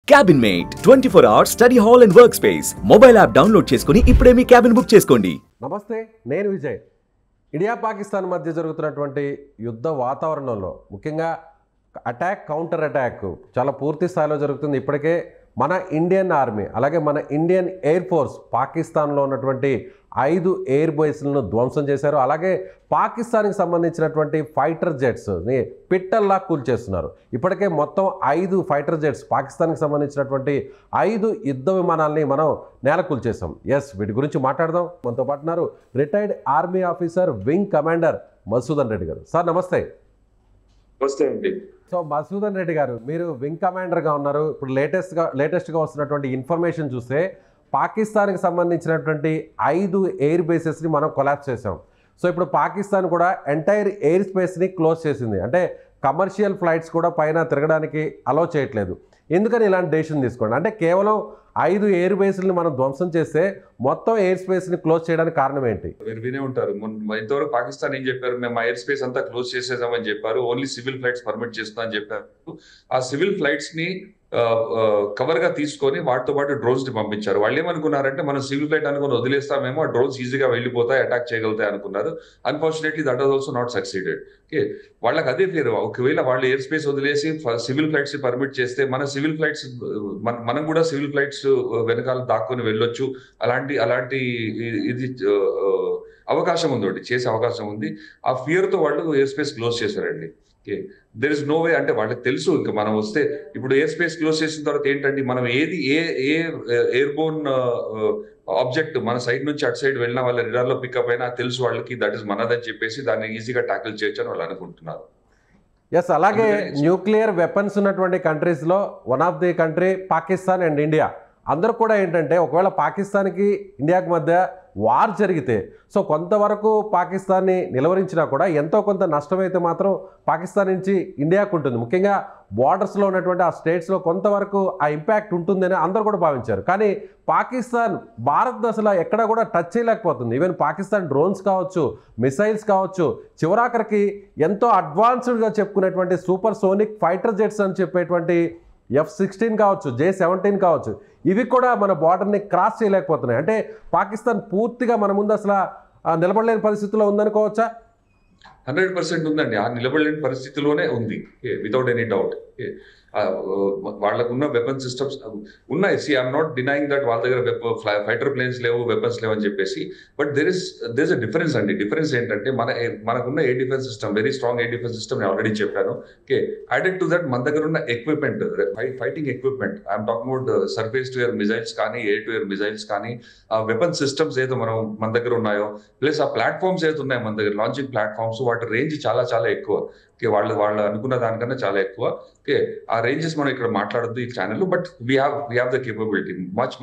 Cabin mate 24 hours study hall and work space mobile app download చేసుకుని ఇప్పుడే మీ cabin book చేసుకోండి. నమస్తే, నేను విజయ్. ఇండియా పాకిస్తాన్ మధ్య జరుగుతున్నటువంటి యుద్ధ వాతావరణంలో ముఖ్యంగా అటాక్ కౌంటర్ అటాక్ చాలా పూర్తి స్థాయిలో జరుగుతుంది. ఇప్పటికే మన ఇండియన్ ఆర్మీ అలాగే మన ఇండియన్ ఎయిర్ ఫోర్స్ పాకిస్తాన్లో ఉన్నటువంటి 5 ఎయిర్ బేస్లను ధ్వంసం చేశారు. అలాగే పాకిస్తాన్కి సంబంధించినటువంటి ఫైటర్ జెట్స్ని పిట్టల్లా కూల్చేస్తున్నారు. ఇప్పటికే మొత్తం 5 ఫైటర్ జెట్స్ పాకిస్తాన్కి సంబంధించినటువంటి 5 యుద్ధ విమానాలని మనం నేల కూల్చేసాం. వీటి గురించి మాట్లాడదాం. మనతో పాటున్నారు retired army officer wing commander Madhusudan Reddy గారు. సార్ నమస్తే. నమస్తే అండి. సో మధుసూదన్ రెడ్డి గారు, మీరు వింగ్ కమాండర్గా ఉన్నారు. ఇప్పుడు లేటెస్ట్గా వస్తున్నటువంటి ఇన్ఫర్మేషన్ చూస్తే పాకిస్తాన్కి సంబంధించినటువంటి 5 ఎయిర్ బేసెస్ని మనం కొలాప్స్ చేసాం. సో ఇప్పుడు పాకిస్తాన్ కూడా ఎంటైర్ ఎయిర్ స్పేస్ని క్లోజ్ చేసింది. అంటే కమర్షియల్ ఫ్లైట్స్ కూడా పైన తిరగడానికి అలౌ చేయట్లేదు. ఎందుకని ఇలాంటి డెసిషన్ తీసుకోండి? అంటే కేవలం 5 ఎయిర్ బేస్ని మనం ధ్వంసం చేస్తే మొత్తం ఎయిర్ స్పేస్ని క్లోజ్ చేయడానికి కారణం ఏంటి? మీరు వినే ఉంటారు, ఇంతవరకు పాకిస్తాన్ ఏం చెప్పారు, మేము మా ఎయిర్ స్పేస్ అంతా క్లోజ్ చేసేద్దామని చెప్పారు. ఓన్లీ సివిల్ ఫ్లైట్స్ పర్మిట్ చేస్తామని చెప్పారు. ఆ సివిల్ ఫ్లైట్స్ ని కవర్ గా తీసుకొని వాటితో పాటు డ్రోన్స్ ని పంపించారు. వాళ్ళు ఏమనుకున్నారంటే మనం సివిల్ ఫ్లైట్ అనుకుని వదిలేస్తామేమో, ఆ డ్రోన్స్ ఈజీగా వెళ్ళిపోతాయి, అటాక్ చేయగలుగుతాయి అనుకున్నారు. Unfortunately that was also not succeeded. Okay, వాళ్ళకి అదే పేరు. ఒకవేళ వాళ్ళు ఎయిర్ స్పేస్ వదిలేసి సివిల్ ఫ్లైట్స్ ని పర్మిట్ చేస్తే మన సివిల్ ఫ్లైట్స్ మనం కూడా సివిల్ ఫ్లైట్స్ వెనకాల దాక్కుని వెళ్ళొచ్చు. అలాంటి ఇది అవకాశం ఉంది, ఒకటి చేసే అవకాశం ఉంది. ఆ ఫియర్ తో వాళ్ళు ఎయిర్ స్పేస్ క్లోజ్ చేశారండి. దెర్ ఇస్ నో వే, అంటే వాళ్ళకి తెలుసు ఇంకా మనం వస్తే ఇప్పుడు ఎయిర్ స్పేస్ క్లోజ్ చేసిన తర్వాత ఏంటంటే మనం ఏ ఎయిర్ బోర్న్ ఆబ్జెక్ట్ మన సైడ్ నుంచి అటు సైడ్ వెళ్ళిన వాళ్ళ రిడార్ లో పికప్ అయినా తెలుసు వాళ్ళకి, దట్ ఇస్ మనదని చెప్పేసి దాన్ని ఈజీగా టాకిల్ చేయొచ్చు అని వాళ్ళు అనుకుంటున్నారు. అలాగే న్యూక్లియర్ వెపన్స్ ఉన్నటువంటి కంట్రీస్లో one of the country Pakistan and India. అందరూ కూడా ఏంటంటే ఒకవేళ పాకిస్తాన్కి ఇండియాకి మధ్య వార్ జరిగితే సో కొంతవరకు పాకిస్తాన్ని నిలవరించినా కూడా ఎంతో కొంత నష్టమైతే మాత్రం పాకిస్తాన్ నుంచి ఇండియాకు ఉంటుంది. ముఖ్యంగా బార్డర్స్లో ఉన్నటువంటి ఆ స్టేట్స్లో కొంతవరకు ఆ ఇంపాక్ట్ ఉంటుందని అందరూ కూడా భావించారు. కానీ పాకిస్తాన్ భారత్ అసలు ఎక్కడ కూడా టచ్ చేయలేకపోతుంది. ఈవెన్ పాకిస్తాన్ డ్రోన్స్ కావచ్చు, మిసైల్స్ కావచ్చు, చివరాఖరికి ఎంతో అడ్వాన్స్డ్గా చెప్పుకునేటువంటి సూపర్ సోనిక్ ఫైటర్ జెట్స్ అని చెప్పేటువంటి F-16 కావచ్చు, J-17 కావచ్చు, ఇవి కూడా మన బార్డర్ని క్రాస్ చేయలేకపోతున్నాయి. అంటే పాకిస్తాన్ పూర్తిగా మన ముందు అసలు నిలబడలేని పరిస్థితిలో ఉందనుకోవచ్చా? 100% ఉందండి. ఆ నిలబడలేని పరిస్థితిలోనే ఉంది, వితౌట్ ఎనీ డౌట్. వాళ్ళకు ఉన్న వెపన్ సిస్టమ్స్ ఉన్నాయి. ఐఎమ్ నాట్ డినైయింగ్ దట్ వాళ్ళ దగ్గర ఫైటర్ ప్లేన్స్ లేవు, వెపన్స్ లేవు అని చెప్పేసి. But there is a difference అండి. డిఫరెన్స్ ఏంటంటే మనకున్న air defence system, very strong air defence system నేను ఆల్రెడీ చెప్పాను. యాడెడ్ టు దట్ మన దగ్గర ఉన్న equipment, fighting equipment, I'm talking about surface to air missiles కానీ, ఎయిర్ టు ఎయిర్ మిజైల్స్ కానీ, ఆ వెపన్ సిస్టమ్స్ ఏదో మన దగ్గర ఉన్నాయో, ప్లస్ ఆ ప్లాట్ఫామ్స్ ఏదో ఉన్నాయి మన దగ్గర, లాంచింగ్ ప్లాట్ఫామ్స్, వాటి రేంజ్ చాలా చాలా ఎక్కువ. వాళ్ళు అనుకున్న దానికన్నా చాలా ఎక్కువ. ఆ రేంజెస్ మనం ఇక్కడ మాట్లాడద్దు ఈ channel, but we have the capability much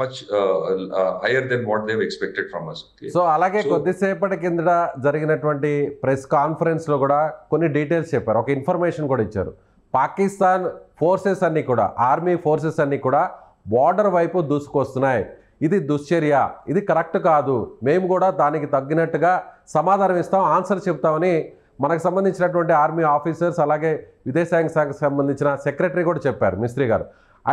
higher then what they expected from us. So అలాగే కొద్దిసేపటి కిందట జరిగినటువంటి ప్రెస్ కాన్ఫరెన్స్ లో కూడా కొన్ని డీటెయిల్స్ చెప్పారు, ఒక ఇన్ఫర్మేషన్ కూడా ఇచ్చారు. పాకిస్తాన్ ఫోర్సెస్ అన్ని కూడా, ఆర్మీ ఫోర్సెస్ అన్ని కూడా బార్డర్ వైపు దూసుకొస్తున్నాయి, ఇది దుశ్చర్య, ఇది కరెక్ట్ కాదు, మేము కూడా దానికి తగ్గినట్టుగా సమాధానం ఇస్తాం, ఆన్సర్ చెప్తామని మనకు సంబంధించినటువంటి ఆర్మీ ఆఫీసర్స్ అలాగే విదేశాంగ శాఖకు సంబంధించిన సెక్రటరీ కూడా చెప్పారు, మిస్త్రీ గారు.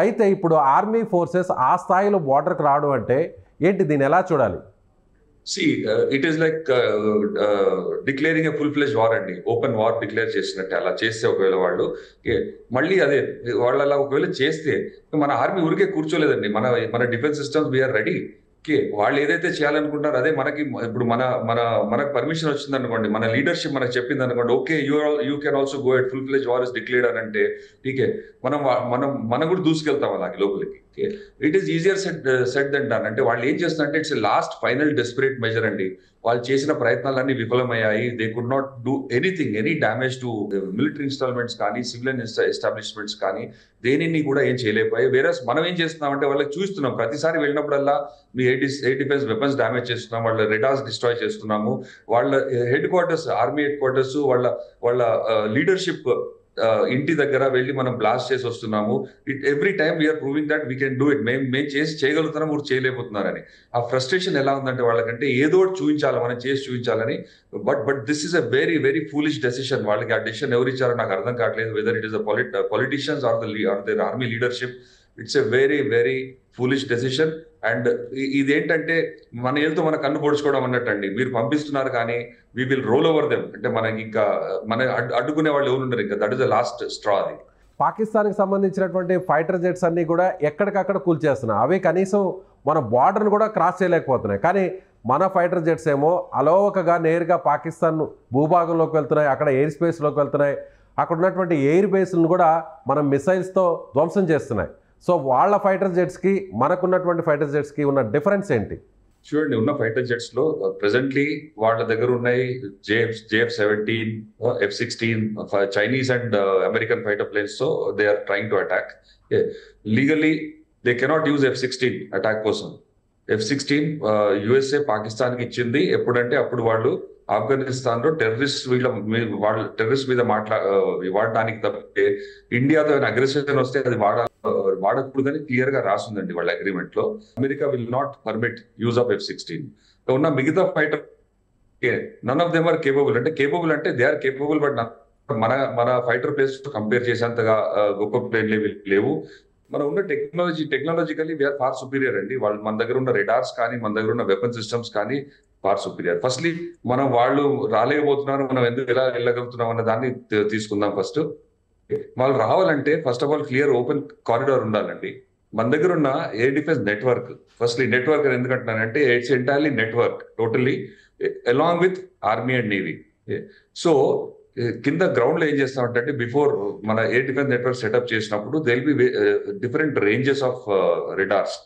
అయితే ఇప్పుడు ఆర్మీ ఫోర్సెస్ ఆ స్థాయిలో బార్డర్కి రావడం అంటే ఏంటి, దీన్ని ఎలా చూడాలి? It is like declaring a full fledge war అండి. ఓపెన్ వార్ డిక్లేర్ చేసినట్టే. అలా చేస్తే ఒకవేళ వాళ్ళు మళ్ళీ అదే వాళ్ళు అలా ఒకవేళ చేస్తే మన ఆర్మీ ఊరికే కూర్చోలేదండి. మన డిఫెన్స్ సిస్టమ్స్ వీఆర్ రెడీ. వాళ్ళు ఏదైతే చేయాలనుకుంటారో అదే మనకి ఇప్పుడు మనకు పర్మిషన్ వచ్చింది అనుకోండి, మన లీడర్షిప్ మనకు చెప్పింది అనుకోండి, okay you can also go at full fledge war is declared అని అంటే మనం కూడా దూసుకెళ్తాం అలాగే లోపలికి. It is easier said than done. అంటే వాళ్ళు ఏం చేస్తున్నారంటే it's last final desperate measure అండి. వాళ్ళు చేసిన ప్రయత్నాలన్నీ విఫలమయ్యాయి. They could not do anything, any damage to military installments కానీ, సివిలియన్ ఎస్టాబ్లిష్మెంట్స్ కానీ, దేనిని కూడా ఏం చేయలేకపోయాయి. వేరే మనం ఏం చేస్తున్నామంటే వాళ్ళకి చూస్తున్నాం, ప్రతిసారి వెళ్ళినప్పుడల్లా మీ ఎయిర్ డిఫెన్స్ వెపన్స్ డ్యామేజ్ చేస్తున్నాం, వాళ్ళ రెడార్స్ డిస్ట్రాయ్ చేస్తున్నాము, వాళ్ళ headquarters, army headquarters, వాళ్ళ లీడర్షిప్ ఇంటి దగ్గర వెళ్ళి మనం బ్లాస్ట్ చేసి వస్తున్నాము. Every time we're proving that we can do it. మేము చేసి చేయగలుగుతున్నాం, మీరు చేయలేకపోతున్నారని. ఆ ఫ్రస్ట్రేషన్ ఎలా ఉందంటే వాళ్ళకంటే ఏదో చూపించాలి, మనం చేసి చూపించాలని. But this is a very very foolish decision. వాళ్ళకి ఆ డెసిషన్ ఎవరు ఇచ్చారో నాకు అర్థం కావట్లేదు. Whether it is the politicians or their army leadership. It's a very very foolish decision. And ఇదేంటంటే మన ఏళ్ళతో మన కన్ను పొడుచుకోవడం అన్నట్టండి. మీరు పంపిస్తున్నారు కానీ we will role over them, అంటే మనకి ఇంకా మన అడ్డుకునే వాళ్ళు ఎవరు ఉండరు, ఇంకా that is the last straw. అది పాకిస్తాన్కి సంబంధించినటువంటి ఫైటర్ జెట్స్ అన్నీ కూడా ఎక్కడికక్కడ కూల్చేస్తున్నాయి. అవి కనీసం మన బార్డర్ను కూడా క్రాస్ చేయలేకపోతున్నాయి. కానీ మన ఫైటర్ జెట్స్ ఏమో అలోవకగా నేరుగా పాకిస్తాన్ భూభాగంలోకి వెళ్తున్నాయి, అక్కడ ఎయిర్ స్పేస్లోకి వెళ్తున్నాయి. అక్కడ ఉన్నటువంటి ఎయిర్ బేస్లను కూడా మనం మిసైల్స్తో ధ్వంసం చేస్తున్నాయి. సో వాళ్ళ ఫైటర్ జెట్స్కి మనకున్నటువంటి ఫైటర్ జెట్స్కి ఉన్న డిఫరెన్స్ ఏంటి? చూడండి, ఉన్న ఫైటర్ జెట్స్ లో ప్రెసెంట్లీ వాళ్ళ దగ్గర ఉన్నాయి JF-17, F-16, Chinese and American fighter planes. So they are trying to attack. Legally they cannot use F-16 attack కోసం. F-16 USA పాకిస్తాన్ కి ఇచ్చింది ఎప్పుడంటే అప్పుడు వాళ్ళు ఆఫ్ఘనిస్తాన్ లో టెర్రరిస్ట్ మీద వాడడానికి తప్పితే ఇండియాతో అగ్రెషన్ వస్తే అది వాడకూడదని క్లియర్ గా రాసిందండి వాళ్ళ అగ్రిమెంట్ లో. America will not permit use of F-16. ఉన్న మిగతా fighter none of them are capable. అంటే కేపబుల్ అంటే దే ఆర్ కేపబుల్, బట్ మన ఫైటర్ ప్లేస్ కంపేర్ చేసేంతగా గొప్ప ప్లేన్లు లేవు. మనం ఉన్న టెక్నాలజికలీ వీఆర్ ఫార్ సుపీరియర్ అండి. వాళ్ళు మన దగ్గర ఉన్న రెడార్స్ కానీ మన దగ్గర ఉన్న వెపన్ సిస్టమ్స్ కానీ ఫార్ సుపీరియర్. ఫస్ట్లీ మనం వాళ్ళు రాలేకపోతున్నారు, మనం ఎందుకు ఎలా వెళ్ళగలుగుతున్నాం అన్న దాన్ని తీసుకుందాం. ఫస్ట్ వాళ్ళు రావాలంటే first of all clear open corridor ఉండాలండి. మన దగ్గర ఉన్న air defence network, firstly network ఎందుకంటున్నానంటే it's entirely network totally along with army and navy. So కింద గ్రౌండ్ లో ఏం చేస్తామంటే బిఫోర్ మన ఎయిర్ డిఫెన్స్ నెట్వర్క్ సెటప్ చేసినప్పుడు they will be different ranges of radars.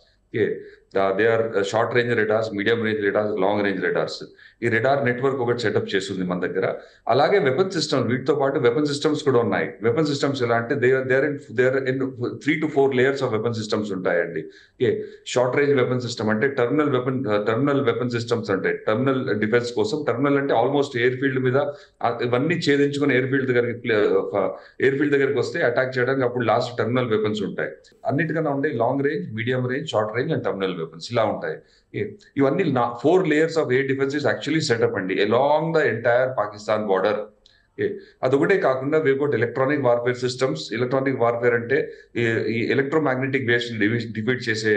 They are short range radars, medium range radars, long range radars. ఈ radar network ఒకటి setup చేస్తుంది మన దగ్గర. అలాగే వెపన్ సిస్టమ్స్, వీటితో పాటు వెపన్ సిస్టమ్స్ కూడా ఉన్నాయి. వెపన్ సిస్టమ్స్ ఎలా అంటే there in 3 to 4 layers of weapon systems ఉంటాయండి. షార్ట్ రేంజ్ వెపన్ సిస్టమ్ అంటే టర్మినల్ వెపన్ సిస్టమ్స్ అంటే టర్మినల్ డిఫెన్స్ కోసం. టర్మినల్ అంటే ఆల్మోస్ట్ ఎయిర్ ఫీల్డ్ మీద ఇవన్నీ ఛేదించుకుని ఎయిర్ ఫీల్డ్ దగ్గరికి వస్తే అటాక్ చేయడానికి అప్పుడు లాస్ట్ టర్మినల్ వెపన్స్ ఉంటాయి. అన్నిటికన్నా ఉండే long range, medium range, short range and terminal weapons ఇలా ఉంటాయి. ఇవన్నీ 4 layers of air defence is actually setup అండి along the entire Pakistan border. అదొకటే కాకుండా we got electronic warfare systems. Electronic warfare అంటే ఈ ఎలక్ట్రోమాగ్నెటిక్ వేవ్స్ డిఫీట్ చేసే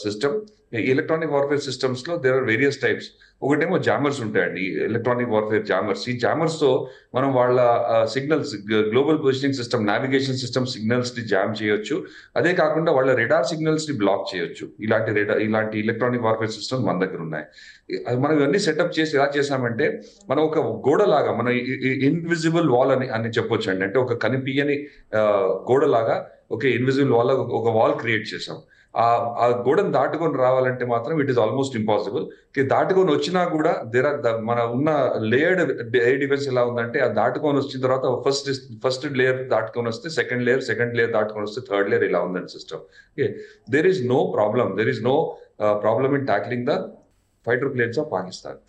సిస్టమ్. ఈ ఎలక్ట్రానిక్ వార్ఫేర్ సిస్టమ్స్ లో దేర్ ఆర్ వేరియస్ టైప్స్. ఒకటేమో జామర్స్ ఉంటాయండి, ఎలక్ట్రానిక్ వార్ఫేర్ జామర్స్. ఈ జామర్స్ తో మనం వాళ్ళ signals, global positioning system, navigation system signals ని జామ్ చేయొచ్చు. అదే కాకుండా వాళ్ళ రెడార్ సిగ్నల్స్ ని బ్లాక్ చేయొచ్చు. ఇలాంటి ఎలక్ట్రానిక్ వార్ఫేర్ సిస్టమ్స్ మన దగ్గర ఉన్నాయి. మనం ఇవన్నీ సెటప్ చేసి ఎలా చేసామంటే మనం ఒక గోడలాగా, మన ఇన్విజిబుల్ వాల్ అని చెప్పొచ్చు అండి. అంటే ఒక కనిపించని గోడలాగా ఒక ఇన్విజిబుల్ వాల్, ఒక వాల్ క్రియేట్ చేసాం. ఆ గోడను దాటుకొని రావాలంటే మాత్రం ఇట్ ఈస్ ఆల్మోస్ట్ ఇంపాసిబుల్. దాటుకొని వచ్చినా కూడా మన ఉన్న లేయర్డ్ ఎయిర్ డిఫెన్స్ ఎలా ఉందంటే ఆ దాటుకొని వచ్చిన తర్వాత ఫస్ట్ లేయర్ దాటుకొని వస్తే సెకండ్ లేయర్ దాటుకొని వస్తే థర్డ్ లేయర్ ఇలా ఉందండి system. There is no problem in tackling the fighter planes of Pakistan.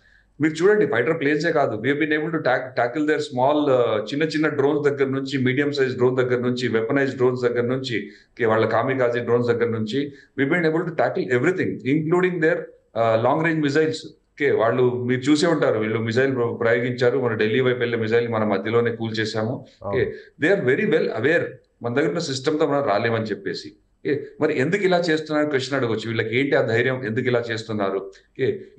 మీరు చూడండి, ఫైటర్ ప్లేన్సే కాదు, we been able to tackle their small చిన్న డ్రోన్స్ దగ్గర నుంచి, మీడియం సైజ్ డ్రోన్ దగ్గర నుంచి, వెపనైజ్ డ్రోన్స్ దగ్గర నుంచి, వాళ్ళ కామికాజీ డ్రోన్స్ దగ్గర నుంచి we been able to tackle everything including their long range missiles. వాళ్ళు మీరు చూసే ఉంటారు, వీళ్ళు మిసైల్ ప్రయోగించారు, మన ఢిల్లీ వైపు వెళ్ళే మిసైల్ మన మధ్యలోనే కూల్ చేశాము. They are very well aware మన దగ్గర ఉన్న సిస్టమ్ తో మనం రాలేమని చెప్పేసి. మరి ఎందుకు ఇలా చేస్తున్నారు క్వశ్చన్ అడగొచ్చు. వీళ్ళకి ఏంటి ఆ ధైర్యం, ఎందుకు ఇలా చేస్తున్నారు?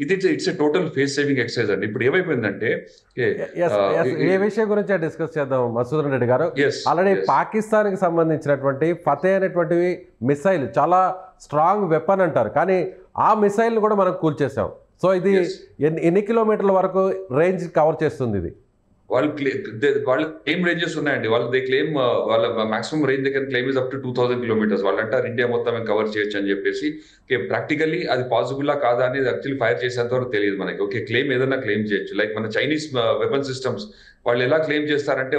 It's a total face saving exercise అండి. ఇప్పుడు ఏమైపోయిందంటే ఏ విషయం గురించి డిస్కస్ చేద్దాం మసూదన్ రెడ్డి గారు. ఆల్రెడీ పాకిస్తాన్ కి సంబంధించినటువంటి ఫతే అనేటువంటి మిసైల్ చాలా స్ట్రాంగ్ వెపన్ అంటారు, కానీ ఆ మిసైల్ కూడా మనం కూల్చేసాం. సో ఇది ఎన్ని కిలోమీటర్ల వరకు రేంజ్ కవర్ చేస్తుంది? ఇది వాళ్ళ క్లెయిమ్ రేంజెస్ ఉన్నాయండి. దే క్లెయిమ్ వాళ్ళ మాక్సిమం రేంజ్ దగ్గర claim is up to 2000 kilometers. వాళ్ళు అంటారు ఇండియా మొత్తం కవర్ చేయొచ్చు అని చెప్పేసి. ప్రాక్టికల్లీ అది పాసిబుల్ కాదా అనేది యాక్చువల్లీ ఫైర్ చేసేంత వరకు తెలియదు మనకి. క్లెయిమ్ ఏదైనా క్లెయిమ్ చేయొచ్చు. లైక్ మన చైనీస్ వెపన్ సిస్టమ్స్ వాళ్ళు ఎలా క్లెయిమ్ చేస్తారంటే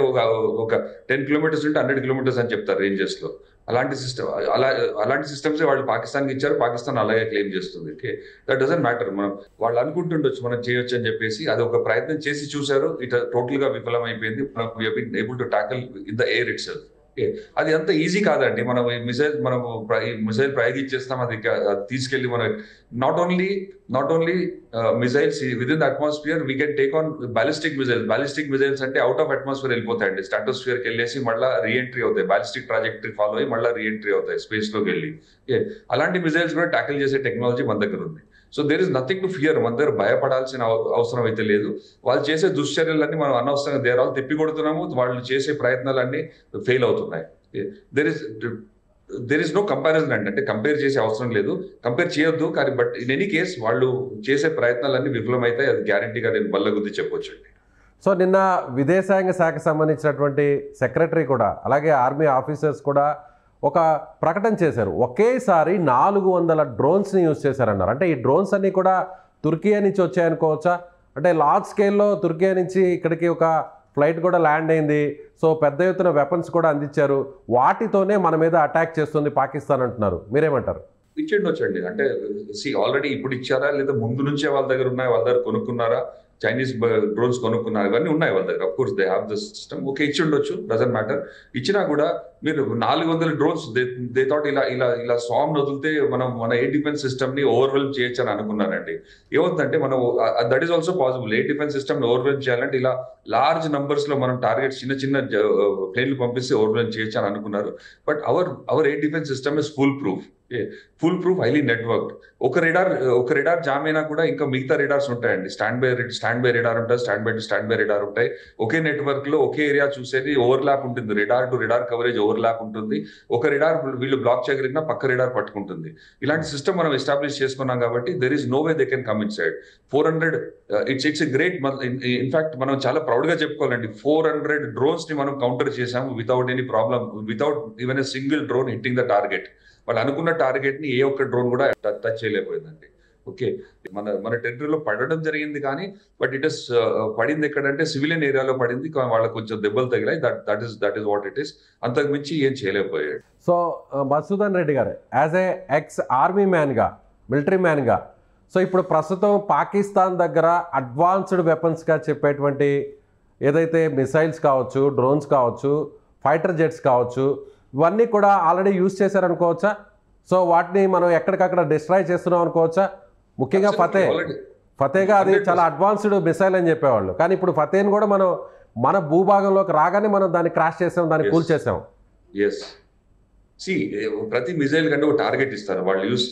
ఒక 10 kilometers ఉంటే 100 kilometers అని చెప్తారు రేంజెస్ లో. అలాంటి సిస్టమ్స్ వాళ్ళు పాకిస్తాన్కి ఇచ్చారు, పాకిస్తాన్ అలాగే క్లెయిమ్ చేస్తుంది. That doesn't matter. మనం వాళ్ళు అనుకుంటుండొచ్చు మనం చేయొచ్చు అని చెప్పేసి, అది ఒక ప్రయత్నం చేసి చూశారు, ఇట్ టోటల్ గా విఫలం అయిపోయింది. మనం able to tackle in the air it self. అది అంత ఈజీ కాదండి. మనం ఈ మిసైల్ ప్రయోగించేస్తాం, అది తీసుకెళ్లి మనం not only missiles with in the atmosphere we can take on ballistic missiles అంటే అవుట్ ఆఫ్ అట్మాస్ఫియర్ వెళ్ళిపోతాయండి, స్ట్రాటోస్ఫియర్ కి వెళ్ళేసి మళ్ళీ రీఎంట్రీ అవుతాయి, బ్యాలిస్టిక్ ట్రాజెక్టరీ ఫాలో అయ్యి మళ్ళీ రీఎంట్రీ అవుతాయి స్పేస్ లోకి వెళ్ళి. అలాంటి మిసైల్స్ కూడా ట్యాకిల్ చేసే టెక్నాలజీ మన దగ్గర ఉంది. So there is nothing to fear. మన దగ్గర భయపడాల్సిన అవసరం అయితే లేదు. వాళ్ళు చేసే దుశ్చర్యలన్నీ మనం అనవసరంగా దేరాలు తిప్పి కొడుతున్నాము, వాళ్ళు చేసే ప్రయత్నాలన్నీ ఫెయిల్ అవుతున్నాయి. దెర్ ఇస్ నో కంపారిజన్ అండి, అంటే కంపేర్ చేసే అవసరం లేదు, కంపేర్ చేయొద్దు. కానీ బట్ ఇన్ ఎనీ కేస్ వాళ్ళు చేసే ప్రయత్నాలన్నీ విఫలమైతాయి, అది గ్యారంటీగా నేను బల్లగుద్ది చెప్పొచ్చు అండి. సో నిన్న విదేశాంగ శాఖకు సంబంధించినటువంటి సెక్రటరీ కూడా అలాగే ఆర్మీ ఆఫీసర్స్ కూడా ఒక ప్రకటన చేశారు. ఒకేసారి 400 డ్రోన్స్ని యూజ్ చేశారన్నారు. అంటే ఈ డ్రోన్స్ అన్నీ కూడా తుర్కియా నుంచి వచ్చాయనుకోవచ్చా? అంటే లార్జ్ స్కేల్లో తుర్కియా నుంచి ఇక్కడికి ఒక ఫ్లైట్ కూడా ల్యాండ్ అయింది. సో పెద్ద ఎత్తున వెపన్స్ కూడా అందించారు, వాటితోనే మన మీద అటాక్ చేస్తుంది పాకిస్తాన్ అంటున్నారు. మీరేమంటారు? ఇచ్చేయండి. అంటే ఆల్రెడీ ఇప్పుడు ఇచ్చారా లేదా ముందు నుంచే వాళ్ళ దగ్గర ఉన్నాయి, వాళ్ళ దగ్గర కొనుక్కున్నారా, చైనీస్ డ్రోన్స్ కొనుక్కున్నారు, ఇవన్నీ ఉన్నాయి వాళ్ళ దగ్గర. Of course they have the system. Okay, ఇచ్చి ఉండొచ్చు, డజంట్ మ్యాటర్. ఇచ్చినా కూడా మీరు 400 డ్రోన్స్ దే థాట్ ఇలా స్వామ్ వదిలితే మన ఎయిర్ డిఫెన్స్ సిస్టమ్ ని ఓవర్వెల్మ్ చేయొచ్చు అని అనుకున్నారండి. ఏమవుతుందంటే మనం that is also possible. Air defence system ని ఓవర్వెల్మ్ చేయాలంటే ఇలా లార్జ్ నంబర్స్ లో మనం టార్గెట్స్ చిన్న ప్లేన్లు పంపిస్తే ఓవర్వెల్మ్ చేయొచ్చు అని అనుకున్నారు. But our air defence system is full proof highly network. ఒక రిడార్ జామ్ అయినా కూడా ఇంకా మిగతా రిడార్స్ ఉంటాయండి. స్టాండ్ బై రిడార్ ఉంటాయి, స్టాండ్ బై రిడార్ ఉంటాయి. ఒకే నెట్వర్క్ లో ఒకే ఏరియా చూసేది ఓవర్లాప్ ఉంటుంది, రిడార్ టు రిడార్ కవరేజ్ ఓవర్లాప్ ఉంటుంది. ఒక రిడార్ వీళ్ళు బ్లాక్ చేయగలిగినా పక్క రిడార్ పట్టుకుంటుంది. ఇలాంటి సిస్టమ్ మనం ఎస్టాబ్లిష్ చేసుకున్నాం కాబట్టి there is no way they can come inside. 400 it's a great. In fact మనం చాలా ప్రౌడ్ గా చెప్పుకోవాలండి, 400 డ్రోన్స్ ని మనం కౌంటర్ చేసాము without any problem, without even a single drone hitting the target. వాళ్ళు అనుకున్న టార్గెట్ ని ఏ ఒక్క డ్రోన్ కూడా టచ్ చేయలేకపోయిందండి. ఓకే, మన టెరిటరీలో పడడం జరిగింది కానీ బట్ ఇట్ ఇస్ పడింది ఎక్కడంటే సివిలియన్ ఏరియాలో పడింది. వాళ్ళకి కొంచెం దెబ్బలు తగిలాయి. That is what it is. అంతకు మించి ఏం చేయలేకపోయాడు. సో మధుసూదన్ రెడ్డి గారు యాజ్ ఏ ఎక్స్ ఆర్మీ మ్యాన్గా, మిలిటరీ మ్యాన్గా, సో ఇప్పుడు ప్రస్తుతం పాకిస్తాన్ దగ్గర అడ్వాన్స్డ్ వెపన్స్గా చెప్పేటువంటి ఏదైతే మిసైల్స్ కావచ్చు, డ్రోన్స్ కావచ్చు, ఫైటర్ జెట్స్ కావచ్చు, ఇవన్నీ కూడా ఆల్రెడీ యూజ్ చేశారనుకోవచ్చా? సో వాటిని మనం ఎక్కడికక్కడ డిస్ట్రాయ్ చేస్తున్నాం అనుకోవచ్చా? ముఖ్యంగా ఫతేగా అది చాలా అడ్వాన్స్డ్ మిసైల్ అని చెప్పేవాళ్ళు, కానీ ఇప్పుడు ఫతేని కూడా మనం మన భూభాగంలోకి రాగానే మనం దాన్ని క్రాష్ చేసాం, దాన్ని కూల్ చేసాం. ప్రతి మిసైల్ కంటే ఒక టార్గెట్ ఇస్తారు వాళ్ళు. యూస్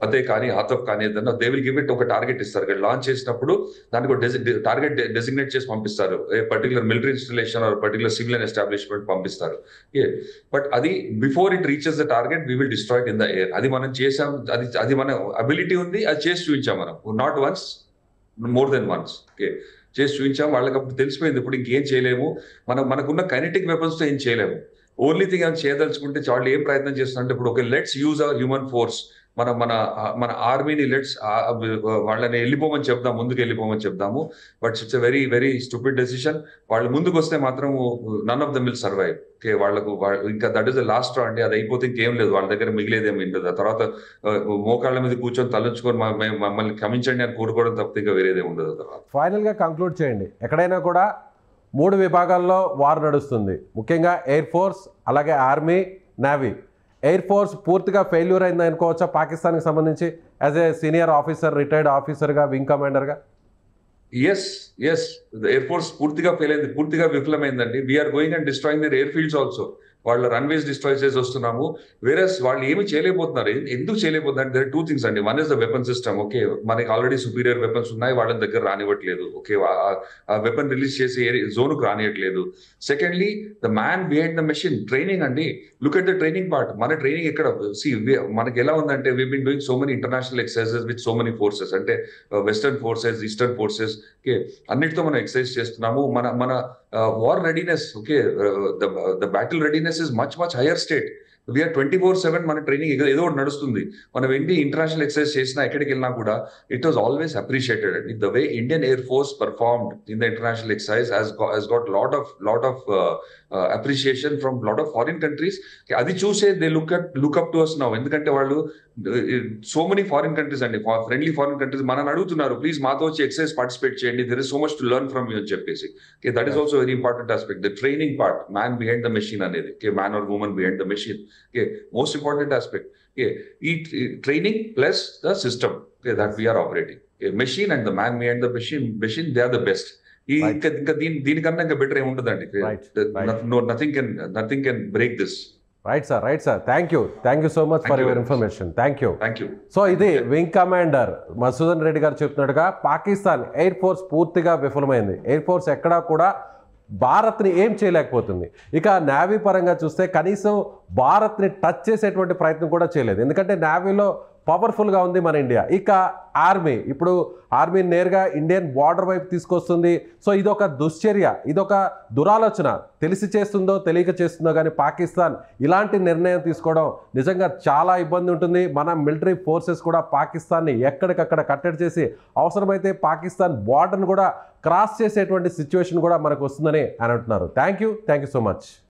ఫతే కానీ ఆతఫ్ కానీ ఏదన్నా దే విల్ గివ్ ఇట్ ఒక టార్గెట్ ఇస్తారు. లాంచ్ చేసినప్పుడు దానికి ఒక టార్గెట్ డెసిగ్నేట్ చేసి పంపిస్తారు. Particular military installation or particular civilian establishment పంపిస్తారు. బట్ అది before it reaches the target we will destroy in the air. అది మనం చేసాం, అది మన అబిలిటీ ఉంది, అది చేసి చూపించాం మనం. Not once, more than once. చేసి చూపించాం. వాళ్ళకి అప్పుడు తెలిసిపోయింది ఇప్పుడు ఇంకేం చేయలేము, మనకున్న కైనెటిక్ వెపన్స్ తో ఏం చేయలేము. ఓన్లీ థింగ్ అని చేయదలుచుకుంటే వాళ్ళు ఏం ప్రయత్నం చేస్తున్నారంటే ఇప్పుడు ఒక let's use our human force, మన ఆర్మీని లెట్స్ వాళ్ళని వెళ్ళిపోమని చెప్దాం, ముందుకు వెళ్ళిపోమని చెప్దాము. But it's a very very stupid decision. వాళ్ళు ముందుకు వస్తే మాత్రం none of them will survive. Okay, వాళ్ళకు ఇంకా దట్ ఈస్ ద లాస్ట్ రా అండి. అది అయిపోతే ఇంకేం లేదు, వాళ్ళ దగ్గర మిగిలేదేమి ఉండదు. ఆ తర్వాత మోకాళ్ళ మీద కూర్చొని తలంచుకొని మమ్మల్ని క్షమించండి అని కోరుకోవడం తప్పితే ఇంకా వేరేదే ఉండదు. తర్వాత ఫైనల్ గా కంక్లూడ్ చేయండి. ఎక్కడైనా కూడా 3 విభాగాల్లో వార్ నడుస్తుంది, ముఖ్యంగా ఎయిర్ ఫోర్స్, అలాగే ఆర్మీ, నేవీ. ఎయిర్ ఫోర్స్ పూర్తిగా ఫెయిల్యూర్ అయింది అనుకోవచ్చా పాకిస్తాన్కి సంబంధించి as a senior officer, retired ఆఫీసర్గా, వింగ్ కమాండర్గా? ఎస్ ఎయిర్ ఫోర్స్ పూర్తిగా ఫెయిల్ అయింది, పూర్తిగా విఫలమైందండి. We're going and destroying their air fields also. వాళ్ళ రన్వేస్ డిస్ట్రాయ్ చేసి వస్తున్నాము. వేరే వాళ్ళు ఏమి చేయలేకపోతున్నారు. ఎందుకు చేయలేకపోతున్నారు? దేర్ 2 థింగ్స్ అండి. One is the weapon system. Okay, మనకి ఆల్రెడీ సుపీరియర్ వెపన్స్ ఉన్నాయి, వాళ్ళ దగ్గర రానివ్వట్లేదు. ఓకే, ఆ వెపన్ రిలీజ్ చేసి జోన్కు రానియట్లేదు. Secondly, the man behind the machine, training అండి. Look at the training part. మన ట్రైనింగ్ ఎక్కడ మనకి ఎలా ఉందంటే we been doing so many international exercises with so many forces, అంటే western forces, eastern forces, okay, అన్నిటితో మనం ఎక్సర్సైజ్ చేస్తున్నాము. మన war readiness, okay, the battle readiness is much higher state. We're 24/7 మన ట్రైనింగ్ ఏదో ఒకటి నడుస్తుంది. మనం ఎన్ని ఇంటర్నేషనల్ ఎక్సర్సైజ్ చేసినా ఎక్కడికి వెళ్ళినా కూడా ఇట్ వాస్ ఆల్వేస్ అప్రిషియేటెడ్ అండి. The way Indian air force performed in the international exercise has got lot of appreciation from lot of foreign countries. అది చూసే they look up to us now. ఎందుకంటే వాళ్ళు so many foreign countries అండి, friendly foreign countries మనని అడుగుతున్నారు, please మాతో వచ్చి exercise participate చేయండి, there is so much to learn from you అని చెప్పేసి. That is also very important aspect, the training part, man behind the machine అనేది, man or women behind the machine, most important aspect. ఈ training plus the system that we're operating, machine and the man behind the machine they are the best. ఇంకా దీనికన్నా ఇంకా better ఏముంటుందండి. Nothing can break this. Right sir, thank you so much for your information. Thank you. So ఇది wing commander Madhusudan Reddy గారు చెప్తున్నట్టుగా Pakistan air force పూర్తిగా విఫలమైంది. Air force ఎక్కడా కూడా భారత్ని ఏం చేయలేకపోతుంది. ఇక నేవీ పరంగా చూస్తే కనీసం భారత్ని టచ్ చేసేటువంటి ప్రయత్నం కూడా చేయలేదు, ఎందుకంటే నేవీలో పవర్ఫుల్గా ఉంది మన ఇండియా. ఇక ఆర్మీ, ఇప్పుడు ఆర్మీ నేరుగా ఇండియన్ బార్డర్ వైపు తీసుకొస్తుంది. సో ఇదొక దుశ్చర్య, ఇదొక దురాలోచన. తెలిసి చేస్తుందో తెలియక చేస్తుందో కానీ పాకిస్తాన్ ఇలాంటి నిర్ణయం తీసుకోవడం నిజంగా చాలా ఇబ్బంది ఉంటుంది. మన మిలిటరీ ఫోర్సెస్ కూడా పాకిస్తాన్ని ఎక్కడికక్కడ కట్టడి చేసి అవసరమైతే పాకిస్తాన్ బార్డర్ను కూడా క్రాస్ చేసేటువంటి సిచ్యువేషన్ కూడా మనకు వస్తుందని అని అంటున్నారు. Thank you so much.